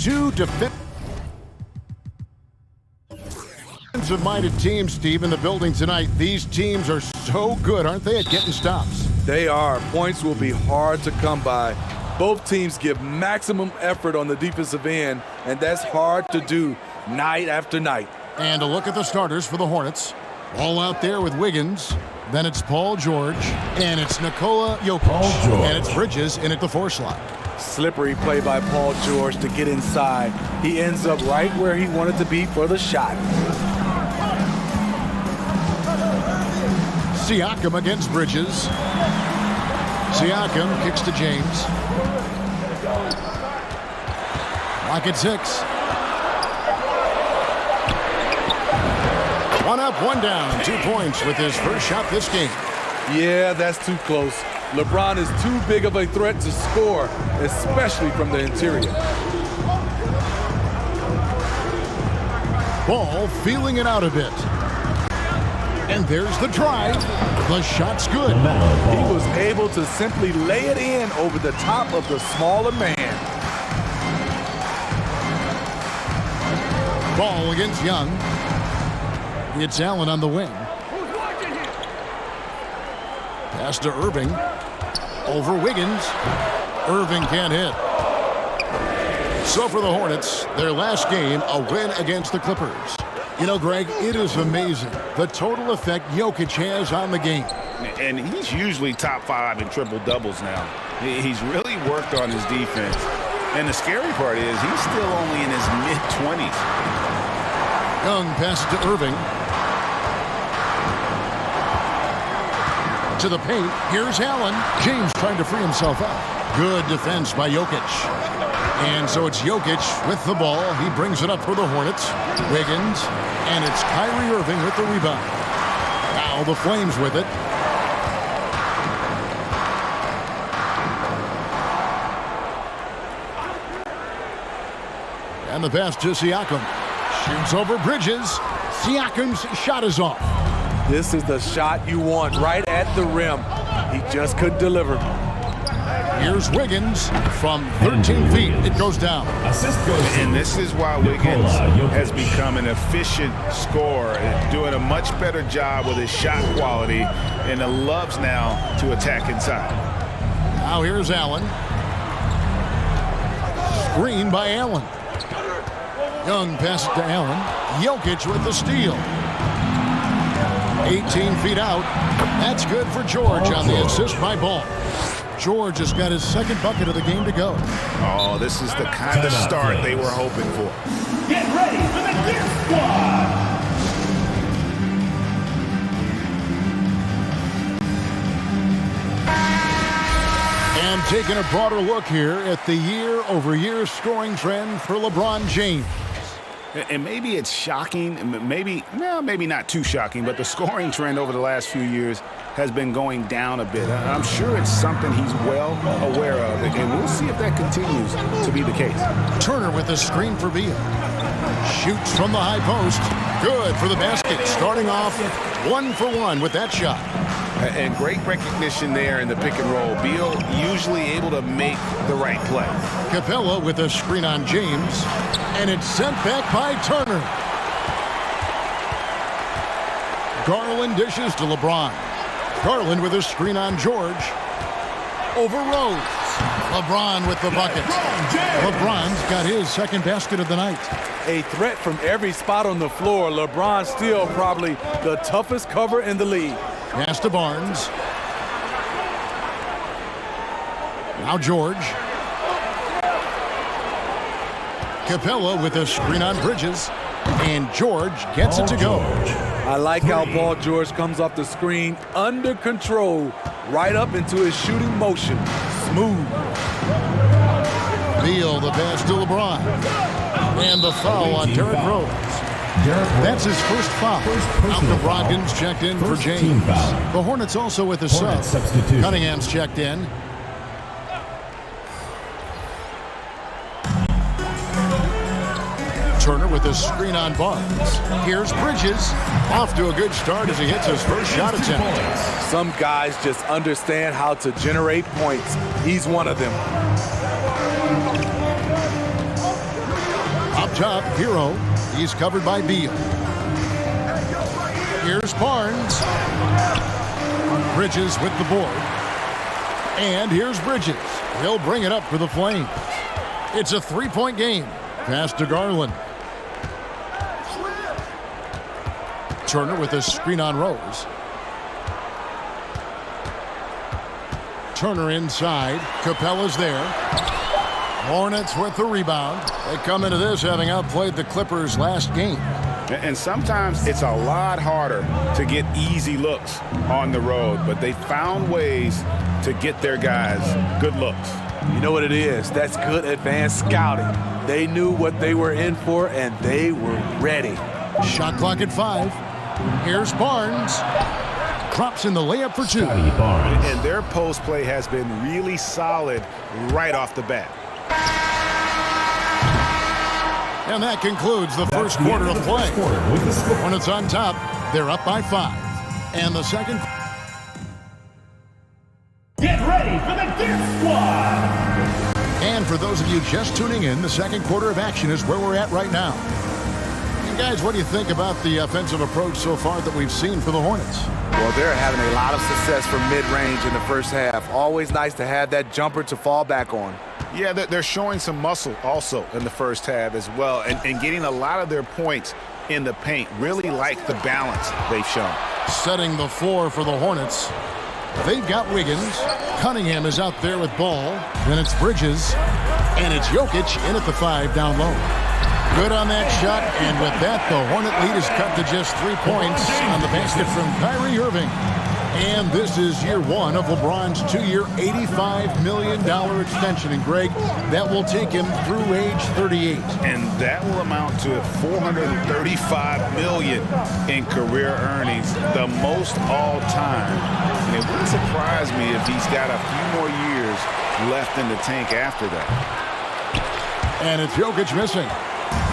two defensive-minded teams, Steve, in the building tonight. These teams are so good, aren't they, at getting stops? They are. Points will be hard to come by. Both teams give maximum effort on the defensive end, and that's hard to do night after night. And a look at the starters for the Hornets. All out there with Wiggins. Then it's Paul George. And it's Nikola Jokic. And it's Bridges in at the 4 slot. Slippery play by Paul George to get inside. He ends up right where he wanted to be for the shot. Siakam against Bridges. Siakam kicks to James. Lock at 6. 1 up, 1 down. 2 points with his first shot this game. Yeah, that's too close. LeBron is too big of a threat to score, especially from the interior. Ball feeling it out a bit. And there's the drive. The shot's good. He was able to simply lay it in over the top of the smaller man. Ball against Young. It's Allen on the wing. Pass to Irving. Over Wiggins. Irving can't hit. So for the Hornets, their last game, a win against the Clippers. You know, Greg, it is amazing the total effect Jokic has on the game. And he's usually top 5 in triple-doubles now. He's really worked on his defense. And the scary part is he's still only in his mid-20s. Young passes to Irving. To the paint. Here's Allen. James trying to free himself up. Good defense by Jokic. And so it's Jokic with the ball. He brings it up for the Hornets. Wiggins. And it's Kyrie Irving with the rebound. Now the Flames with it. And the pass to Siakam. Shoots over Bridges. Siakam's shot is off. This is the shot you want right at the rim. He just couldn't deliver. Here's Wiggins from 13 feet. It goes down. And this is why Wiggins has become an efficient scorer, doing a much better job with his shot quality, and loves now to attack inside. Now here's Allen. Screen by Allen. Young passes to Allen. Jokic with the steal. 18 feet out. That's good for George on the assist by Ball. George has got his second bucket of the game to go. Oh, this is the kind of start they were hoping for. Get ready for the Gear Squad! And taking a broader look here at the year-over-year scoring trend for LeBron James. And maybe it's shocking, maybe not too shocking, but the scoring trend over the last few years has been going down a bit. I'm sure it's something he's well aware of, and we'll see if that continues to be the case. Turner with the screen for Beal. Shoots from the high post. Good for the basket. Starting off 1 for 1 with that shot. And great recognition there in the pick and roll. Beal usually able to make the right play. Capella with a screen on James. And it's sent back by Turner. Garland dishes to LeBron. Garland with a screen on George. Over Rose. LeBron with the bucket. LeBron's got his second basket of the night. A threat from every spot on the floor. LeBron still probably the toughest cover in the league. Pass to Barnes. Now George. Capella with a screen on Bridges. And George gets it to go. I like how Paul George comes off the screen under control, right up into his shooting motion. Smooth. Beal, the pass to LeBron. And the foul on Derrick Rose. That's his first foul. Malcolm Brogdon's checked in for James. The Hornets also with a sub. Cunningham's checked in. Turner with a screen on Barnes. Here's Bridges. Off to a good start as he hits his first shot attempt. Some guys just understand how to generate points. He's one of them. top, Hero. He's covered by Beal. Here's Barnes. Bridges with the board. And here's Bridges. He'll bring it up for the Flames. It's a three-point game. Pass to Garland. Turner with a screen on Rose. Turner inside. Capella's there. Hornets with the rebound. They come into this having outplayed the Clippers last game. And sometimes it's a lot harder to get easy looks on the road, but they found ways to get their guys good looks. You know what it is? That's good advanced scouting. They knew what they were in for, and they were ready. Shot clock at 5. Here's Barnes. Drops in the layup for 2. And their post play has been really solid right off the bat. And that concludes the first quarter of play. When it's on top, they're up by 5. And the second. Get ready for the Gift Squad! And for those of you just tuning in, the second quarter of action is where we're at right now. And guys, what do you think about the offensive approach so far that we've seen for the Hornets? Well, they're having a lot of success from mid-range in the first half. Always nice to have that jumper to fall back on. Yeah, they're showing some muscle also in the first half as well, and getting a lot of their points in the paint. Really like the balance they've shown. Setting the floor for the Hornets. They've got Wiggins. Cunningham is out there with ball. Then it's Bridges. And it's Jokic in at the 5 down low. Good on that shot, and with that, the Hornet lead is cut to just 3 points on the basket from Kyrie Irving. And this is year 1 of LeBron's 2-year, $85 million extension. And Greg, that will take him through age 38. And that will amount to $435 million in career earnings, the most all time. And it wouldn't surprise me if he's got a few more years left in the tank after that. And it's Jokic missing.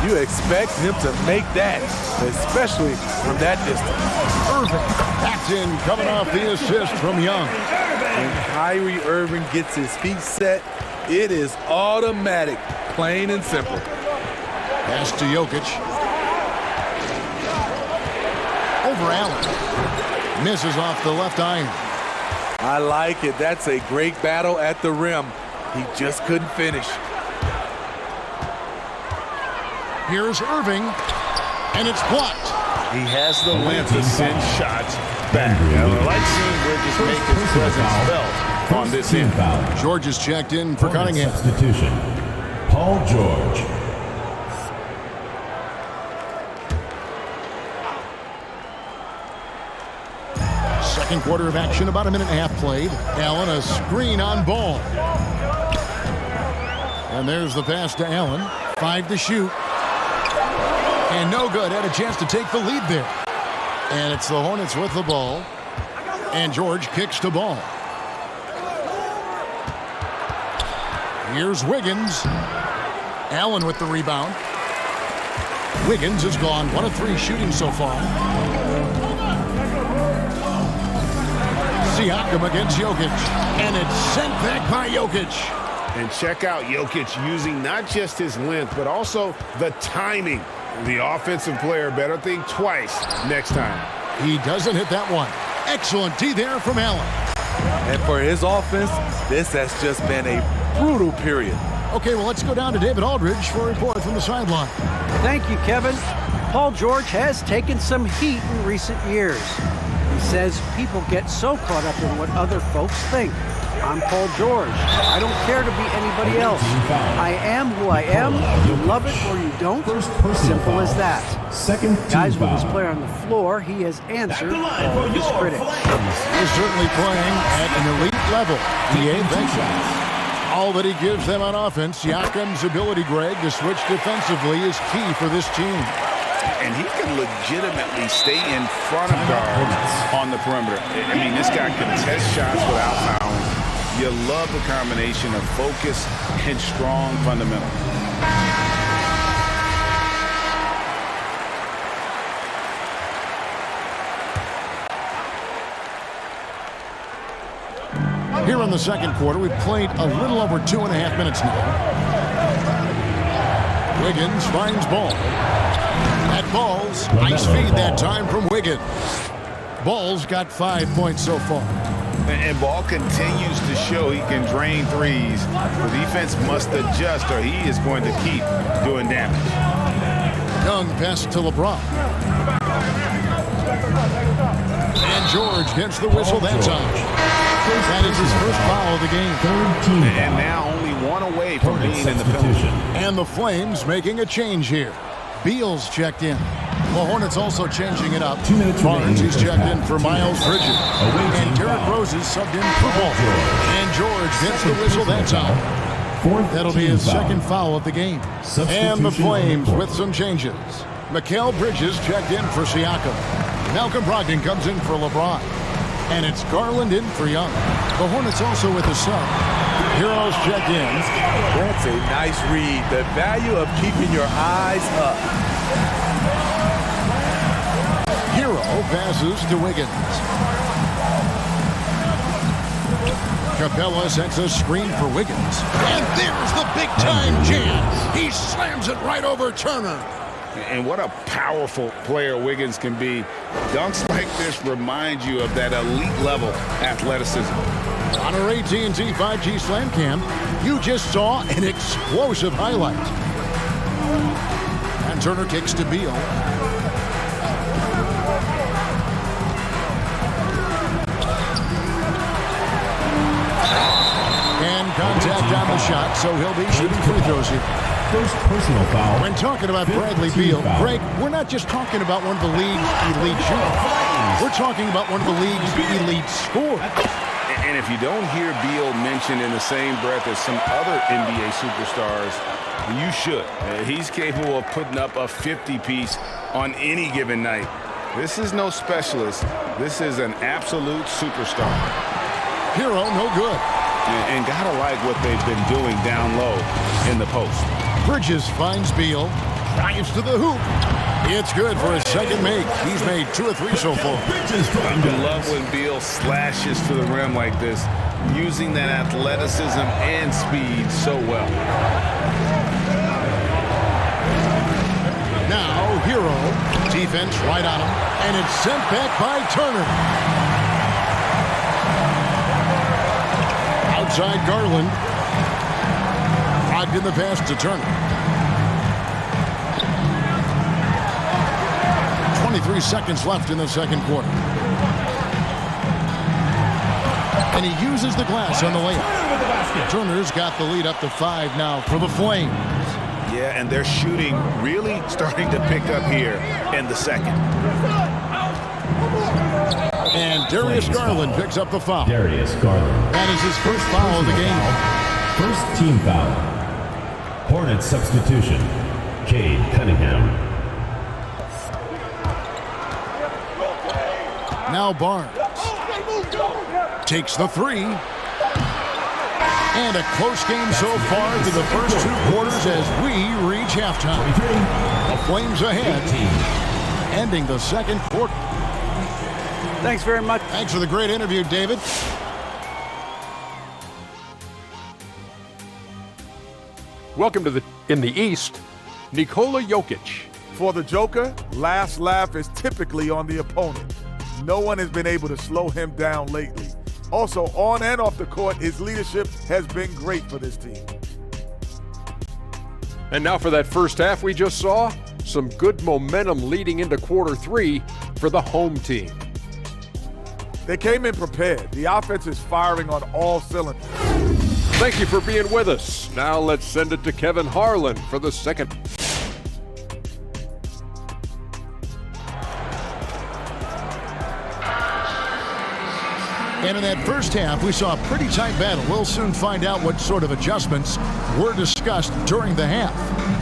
You expect him to make that, especially from that distance. Irving backs in, coming off the assist from Young. When Kyrie Irving gets his feet set, it is automatic, plain and simple. Pass to Jokic. Over Allen. Misses off the left iron. I like it. That's a great battle at the rim. He just couldn't finish. Here's Irving, and it's blocked. He has the length to send shots back. I like seeing Bridges make his presence felt on this end. George is checked in for Cunningham. Substitution. Paul George. Second quarter of action, about a minute and a half played. Allen, a screen on ball. And there's the pass to Allen. 5 to shoot. And no good. Had a chance to take the lead there. And it's the Hornets with the ball. And George kicks the ball. Here's Wiggins. Allen with the rebound. Wiggins has gone 1 of 3 shooting so far. Siakam against Jokic. And it's sent back by Jokic. And check out Jokic using not just his length, but also the timing. The offensive player better think twice next time. He doesn't hit that one. Excellent D there from Allen. And for his offense, this has just been a brutal period. Okay, well, let's go down to David Aldridge for a report from the sideline. Thank you, Kevin. Paul George has taken some heat in recent years. He says people get so caught up in what other folks think. I'm Paul George. I don't care to be anybody else. I am who I am. You love it or you don't. Simple as that. Guys, with his player on the floor, he has answered all of his critics. He's certainly playing at an elite level. All that he gives them on offense, Siakam's ability, Greg, to switch defensively is key for this team. And he can legitimately stay in front of guards on the perimeter. I mean, this guy can test shots without fouling. You love the combination of focus and strong fundamentals. Here in the second quarter, we've played a little over 2.5 minutes now. Wiggins finds Ball. That Ball's nice feed that time from Wiggins. Ball's got 5 points so far. And Ball continues to show he can drain threes. The defense must adjust or he is going to keep doing damage. Young pass to LeBron. And George gets the whistle that time. That is his first foul of the game. And now only one away from being in the penalty. And the Flames making a change here. Beal's checked in. The Hornets also changing it up. 2 minutes Barnes is checked in half. for Miles Bridges. And Derrick Rose is subbed in for Ball. And George gets the whistle that time. That'll be his second foul of the game. And the Flames with some changes. Mikal Bridges checked in for Siakam. Malcolm Brogdon comes in for LeBron. And it's Garland in for Young. The Hornets also with a sub. Heroes checked in. That's a nice read. The value of keeping your eyes up. Hero passes to Wiggins. Capella sets a screen for Wiggins. And there's the big-time jam. He slams it right over Turner. And what a powerful player Wiggins can be. Dunks like this remind you of that elite level athleticism. On our AT&T 5G Slam Cam, you just saw an explosive highlight. And Turner kicks to Beal. And contact on the shot, so he'll be shooting free throws here. First personal foul. When talking about Bradley Beal, Greg, we're not just talking about one of the league's elite shooters. We're talking about one of the league's elite scorers. And if you don't hear Beal mentioned in the same breath as some other NBA superstars, you should. He's capable of putting up a 50-piece on any given night. This is no specialist. This is an absolute superstar. Hero, no good. And gotta like what they've been doing down low in the post. Bridges finds Beal, drives to the hoop. It's good for his second make. He's made 2 or 3 so far. I love when Beal slashes to the rim like this, using that athleticism and speed so well. Now, Hero, defense right on him, and it's sent back by Turner. Outside Garland. In the pass to Turner. 23 seconds left in the second quarter. And he uses the glass on the layup. Turner's got the lead up to 5 now for the Flames. Yeah, and their shooting really starting to pick up here in the second. And Darius Garland picks up the foul. Darius Garland. That is his first foul of the game. First team foul. Hornets substitution. Cade Cunningham. Now Barnes takes the 3. And a close game so far to the first 2 quarters as we reach halftime. The Flames ahead, ending the second quarter. Thanks very much. Thanks for the great interview, David. Welcome to in the East, Nikola Jokic. For the Joker, last laugh is typically on the opponent. No one has been able to slow him down lately. Also, on and off the court, his leadership has been great for this team. And now for that first half we just saw, some good momentum leading into quarter 3 for the home team. They came in prepared. The offense is firing on all cylinders. Thank you for being with us. Now let's send it to Kevin Harlan for the second. And in that first half, we saw a pretty tight battle. We'll soon find out what sort of adjustments were discussed during the half.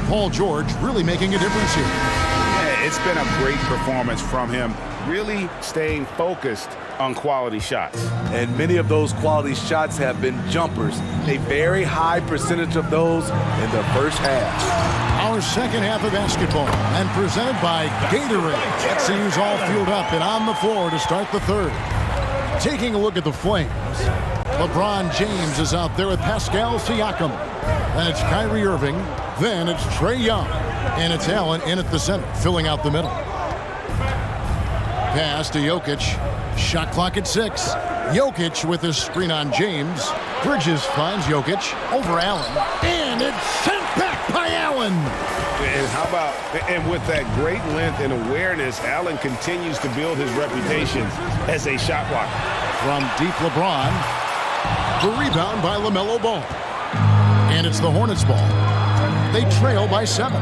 Paul George really making a difference here. Yeah, it's been a great performance from him, really staying focused on quality shots. And many of those quality shots have been jumpers. A very high percentage of those in the first half. Our second half of basketball, and presented by Gatorade. That seems all fueled up and on the floor to start the third. Taking a look at the Flames, LeBron James is out there with Pascal Siakam. That's Kyrie Irving, Then it's Trae Young. And it's Allen in at the center, filling out the middle. Pass to Jokic. Shot clock at 6. Jokic with a screen on James. Bridges finds Jokic over Allen. And it's sent back by Allen. And how about, and with that great length and awareness, Allen continues to build his reputation as a shot blocker. From deep LeBron. The rebound by LaMelo Ball. And it's the Hornets ball. They trail by 7.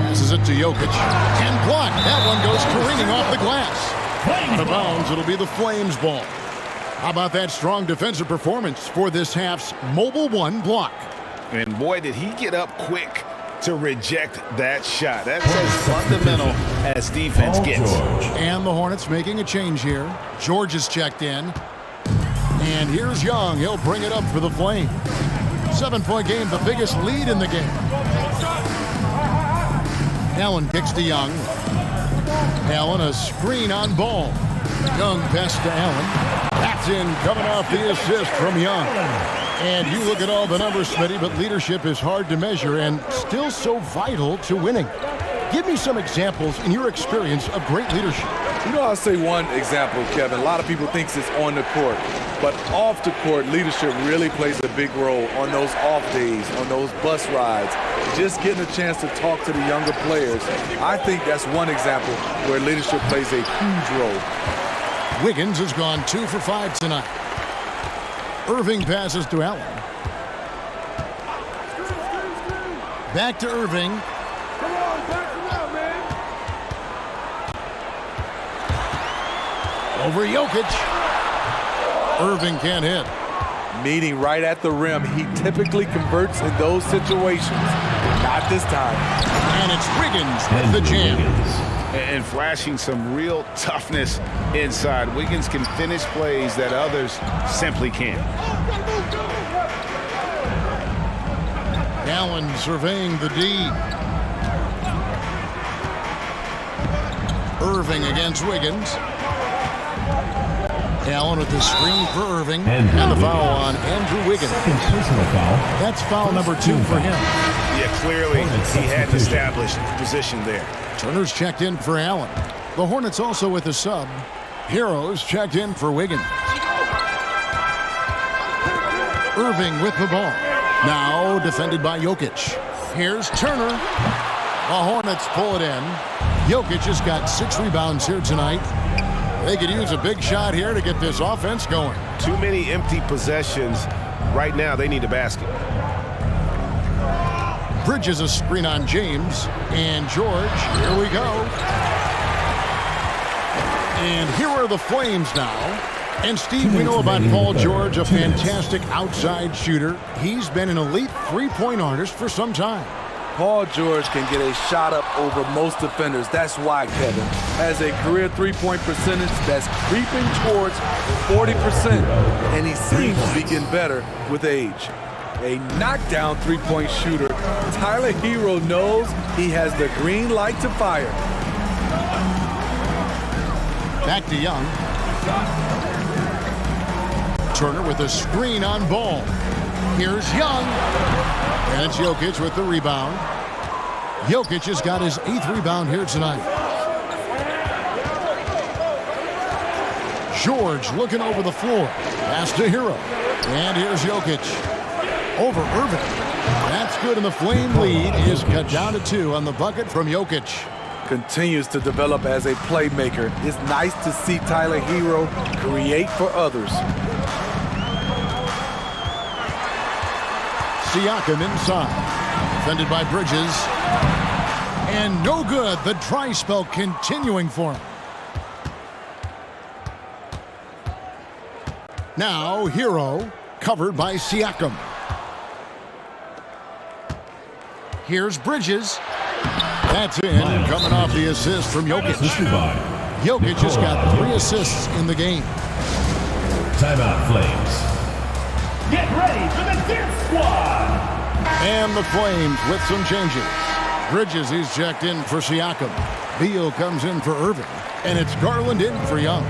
Passes it to Jokic. And blocked. That one goes careening off the glass. Out of bounds, it'll be the Flames ball. How about that strong defensive performance for this half's Mobile 1 block? And boy, did he get up quick to reject that shot. That's as fundamental as defense gets. And the Hornets making a change here. George is checked in. And here's Young. He'll bring it up for the Flames. 7-point game, the biggest lead in the game. Allen kicks to Young. Allen, a screen on Ball. Young pass to Allen. That's in, coming off the assist from Young. And you look at all the numbers, Smitty, but leadership is hard to measure and still so vital to winning. Give me some examples in your experience of great leadership. You know, I'll say one example, Kevin. A lot of people think it's on the court, but off the court, leadership really plays a big role on those off days, on those bus rides, just getting a chance to talk to the younger players. I think that's one example where leadership plays a huge role. Wiggins has gone 2 for 5 tonight. Irving passes to Allen. Back to Irving. Over Jokic. Irving can't hit. Meeting right at the rim. He typically converts in those situations. Not this time. And it's Wiggins with the jam. And flashing some real toughness inside. Wiggins can finish plays that others simply can't. Allen surveying the D. Irving against Wiggins. Allen with the screen for Irving. And the foul on Andrew Wiggins. Personal foul. That's foul number 2 for him. Yeah, clearly he had established position there. Turner's checked in for Allen. The Hornets also with a sub. Heroes checked in for Wiggins. Irving with the ball. Now defended by Jokic. Here's Turner. The Hornets pull it in. Jokic has got 6 rebounds here tonight. They could use a big shot here to get this offense going. Too many empty possessions. Right now, they need a basket. Bridges a screen on James. And George, here we go. And here are the Flames now. And Steve, we know about Paul George, a fantastic outside shooter. He's been an elite three-point artist for some time. Paul George can get a shot up over most defenders. That's why, Kevin, has a career three-point percentage that's creeping towards 40%, and he seems to be getting better with age. A knockdown three-point shooter, Tyler Hero knows he has the green light to fire. Back to Young. Turner with a screen on Ball. Here's Young. And it's Jokic with the rebound. Jokic has got his 8th rebound here tonight. George looking over the floor. Pass to Hero. And here's Jokic. Over Irving. That's good, and the Flame lead is cut down to 2 on the bucket from Jokic. Continues to develop as a playmaker. It's nice to see Tyler Hero create for others. Siakam inside. Defended by Bridges. And no good. The dry spell continuing for him. Now Hero covered by Siakam. Here's Bridges. That's in, coming off the assist from Jokic. Jokic has got 3 assists in the game. Timeout, Flames. Get ready for the Dip Squad. And the Flames with some changes. Bridges, he's checked in for Siakam. Beal comes in for Irving. And it's Garland in for Young.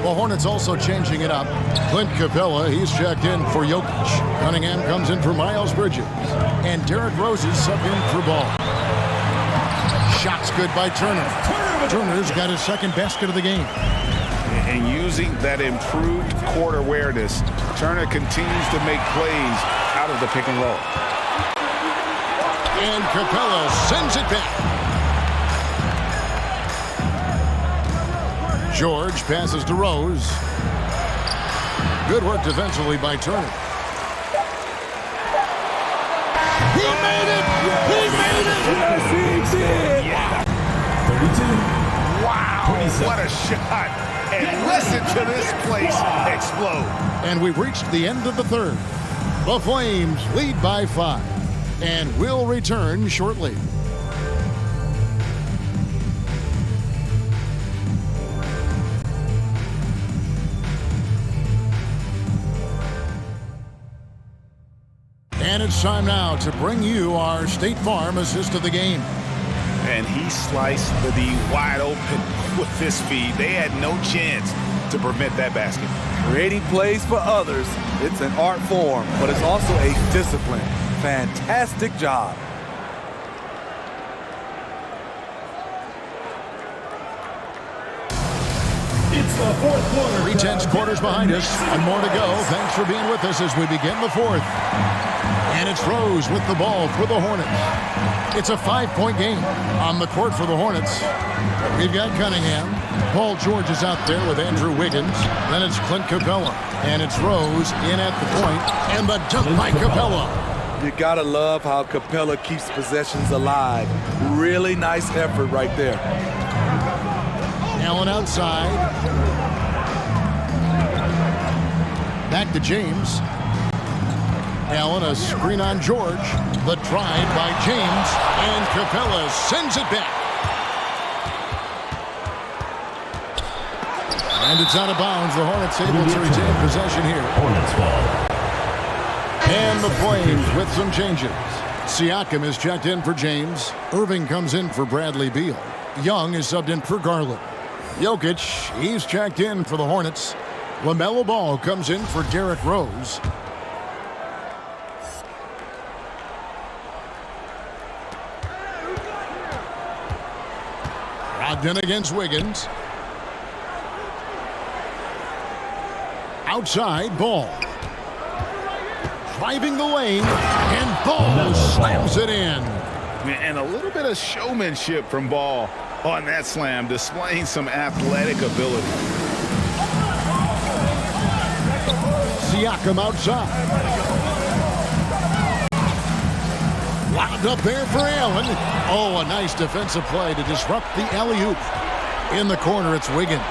The Hornets also changing it up. Clint Capella, he's checked in for Jokic. Cunningham comes in for Miles Bridges. And Derrick Rose is subbed in for Ball. Shots good by Turner. Turner's got his second basket of the game. And using that improved court awareness, Turner continues to make plays out of the pick and roll. And Capella sends it back. George passes to Rose. Good work defensively by Turner. He made it! He made it! Yes, he did! Yeah. 32. Wow, what a shot. And listen to this place explode. And we've reached the end of the third. The Flames lead by 5 and will return shortly. And it's time now to bring you our State Farm assist of the game. And he sliced the D wide open with this feed. They had no chance to prevent that basket. Creating plays for others, it's an art form, but it's also a discipline. Fantastic job. It's the fourth quarter. 3 tenths quarters behind us and more to go. Thanks for being with us as we begin the fourth. And it's Rose with the ball for the Hornets. It's a 5-point game on the court for the Hornets. We've got Cunningham. Paul George is out there with Andrew Wiggins. Then it's Clint Capella. And it's Rose in at the point. And the dunk by Capella. You gotta love how Capella keeps possessions alive. Really nice effort right there. Allen outside. Back to James. Allen, a screen on George. The drive by James. And Capella sends it back. And it's out of bounds. The Hornets able to retain possession here. Hornets ball. And the Flames with some changes. Siakam is checked in for James. Irving comes in for Bradley Beal. Young is subbed in for Garland. Jokic, he's checked in for the Hornets. LaMelo Ball comes in for Derrick Rose. Brogdon against Wiggins. Outside, Ball. Driving the lane, and Ball slams it in. And a little bit of showmanship from Ball on that slam, displaying some athletic ability. Siakam outside. Lobbed up there for Allen. Oh, a nice defensive play to disrupt the alley-oop. In the corner, it's Wiggins.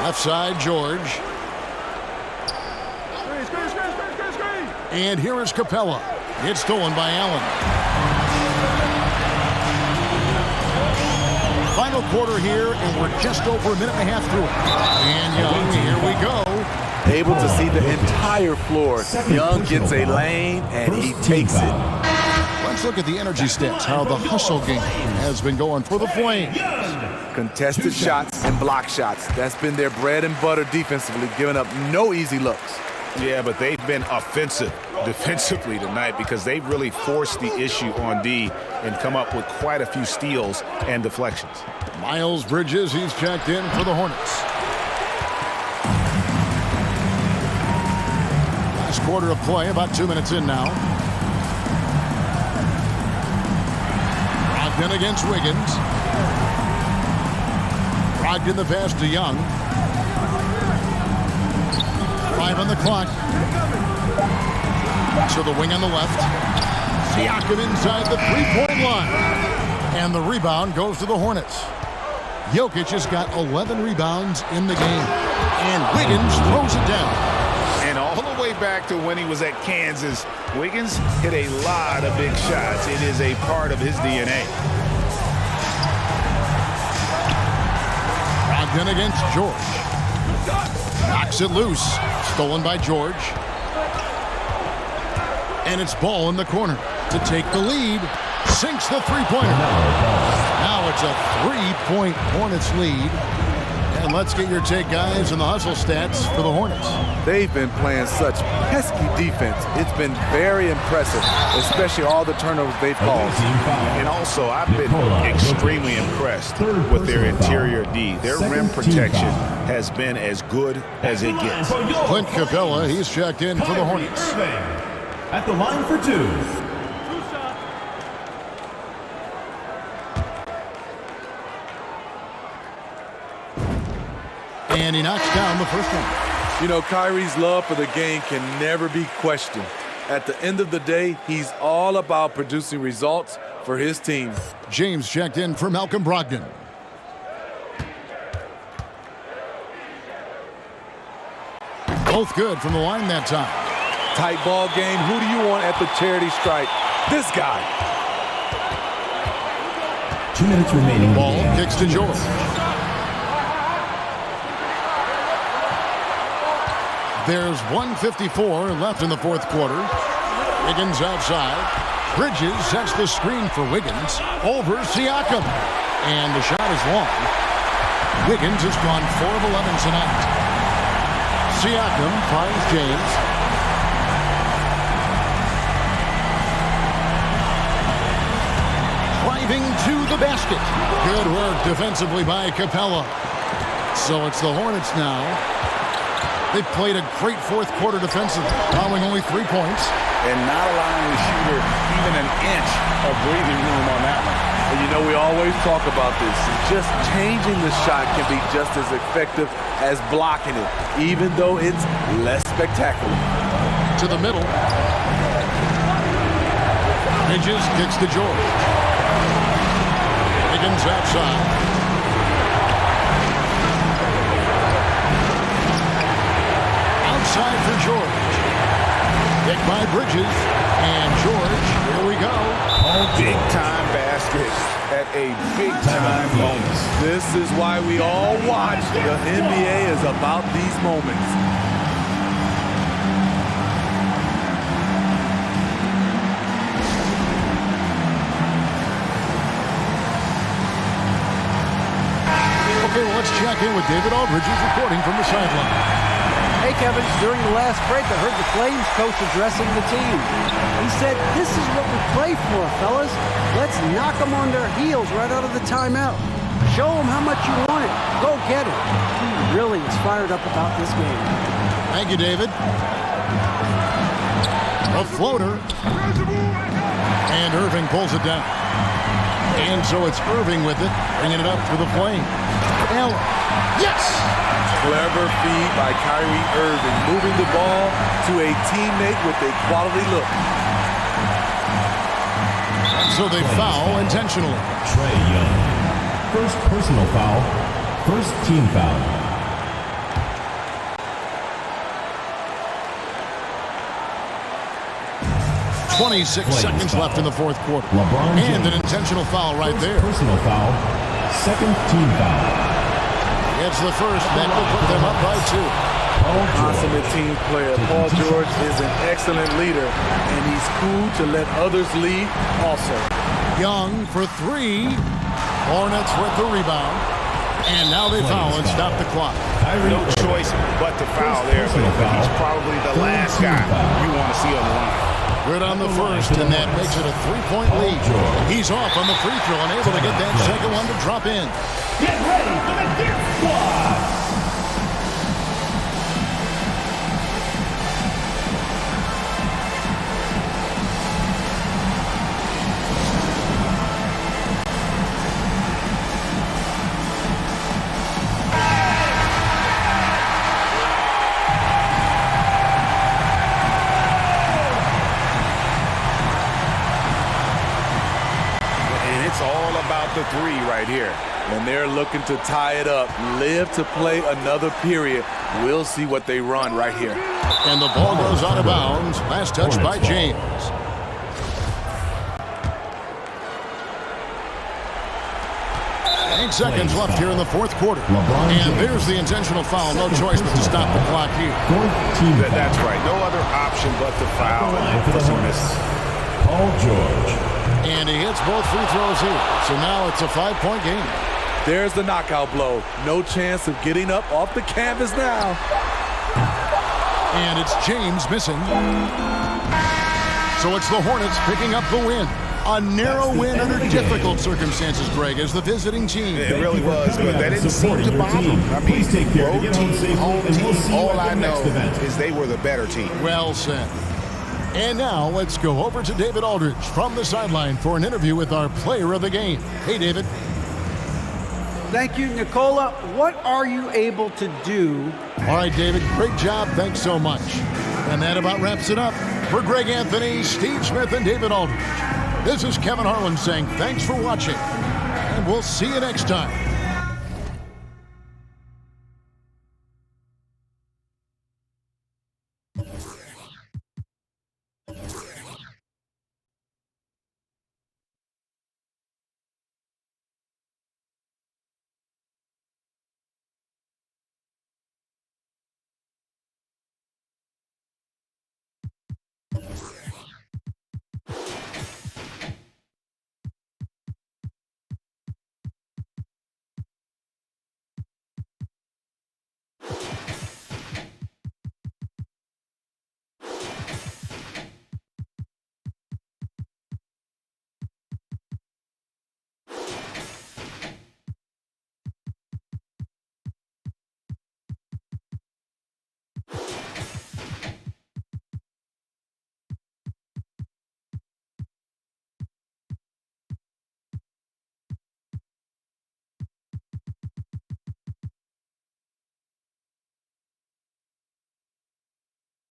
Left side, George. And here is Capella. It's stolen by Allen. Final quarter here, and we're just over a minute and a half through it. And Young, here we go. Able to see the entire floor. Young gets a lane, and he takes it. Let's look at the energy stats, how the hustle game has been going for the Flames. Contested shots and block shots. That's been their bread and butter defensively, giving up no easy looks. Yeah, but they've been offensive defensively tonight because they've really forced the issue on D and come up with quite a few steals and deflections. Miles Bridges, he's checked in for the Hornets. Last quarter of play, about 2 minutes in now. Brogdon against Wiggins. Brogdon the pass to Young. 5 on the clock. To the wing on the left. Siakam inside the three-point line. And the rebound goes to the Hornets. Jokic has got 11 rebounds in the game. And Wiggins throws it down. And all the way back to when he was at Kansas, Wiggins hit a lot of big shots. It is a part of his DNA. Brogdon against George. Knocks it loose. Stolen by George. And it's Ball in the corner to take the lead. Sinks the three-pointer. Now a It's a 3-point Hornets lead. And let's get your take, guys, on the hustle stats for the Hornets. They've been playing such pesky defense. It's been very impressive, especially all the turnovers they've caused. And also, I've been extremely impressed with their interior D. Their rim protection has been as good as it gets. Clint Capella, he's checked in for the Hornets. At the line for two. And he knocks down the first one. You know, Kyrie's love for the game can never be questioned. At the end of the day, he's all about producing results for his team. James checked in for Malcolm Brogdon. Both good from the line that time. Tight ball game. Who do you want at the charity stripe? This guy. 2 minutes remaining. Ball kicks to George. There's 1:54 left in the fourth quarter. Wiggins outside. Bridges sets the screen for Wiggins. Over Siakam. And the shot is long. Wiggins has gone 4 of 11 tonight. Siakam finds James. Driving to the basket. Good work defensively by Capella. So it's the Hornets now. They've played a great fourth quarter defensively, allowing only 3 points. And not allowing the shooter even an inch of breathing room on that one. And you know, we always talk about this. Just changing the shot can be just as effective as blocking it, even though it's less spectacular. To the middle. Bridges kicks to George. Wiggins outside. Outside for George. Picked by Bridges. And George, here we go. Big-time basket at a big-time moment. This is why we all watch. The NBA is about these moments. Okay, well, let's check in with David Aldridge, who's reporting from the sideline. Hey, Kevin, during the last break, I heard the Flames coach addressing the team. He said, this is what we play for, fellas. Let's knock them on their heels right out of the timeout. Show them how much you want it. Go get it. He really is fired up about this game. Thank you, David. A floater. And Irving pulls it down. And so it's Irving with it, bringing it up for the Flames. Allen. Yes! Clever feed by Kyrie Irving, moving the ball to a teammate with a quality look. And so they foul intentionally. Trae Young. First personal foul. First team foul. .26 seconds left in the fourth quarter. LeBron and James. an intentional foul right there. Personal foul. Second team foul. It's the first that will put them up by 2. Consummate team player. Paul George is an excellent leader, and he's cool to let others lead also. Young for 3. Hornets with the rebound. And now they foul and stop the clock. No choice but to foul there, but he's probably the last guy you want to see on the line. Good on the first, and that makes it a 3-point lead. He's off on the free throw and able to get that second one to drop in. Get ready for the Dip Squad. The 3 right here. And they're looking to tie it up, live to play another period. We'll see what they run right here. And the ball goes out of bounds. Last touch by James. Eight seconds left here in the fourth quarter. And there's the intentional foul. No choice but to stop the clock here. That's right. No other option but to foul. Paul George. And he hits both free throws here. So now it's a 5-point game. There's the knockout blow. No chance of getting up off the canvas now. And it's James missing. So it's the Hornets picking up the win. A narrow win under difficult circumstances, Greg, as the visiting team. It really was, but that didn't seem to bother them. I mean, road team, home team, all I know is they were the better team. Well said. And now let's go over to David Aldridge from the sideline for an interview with our player of the game. Hey, David. Thank you, Nicola. What are you able to do? All right, David, great job. Thanks so much. And that about wraps it up. For Greg Anthony, Steve Smith, and David Aldridge, this is Kevin Harlan saying thanks for watching, and we'll see you next time.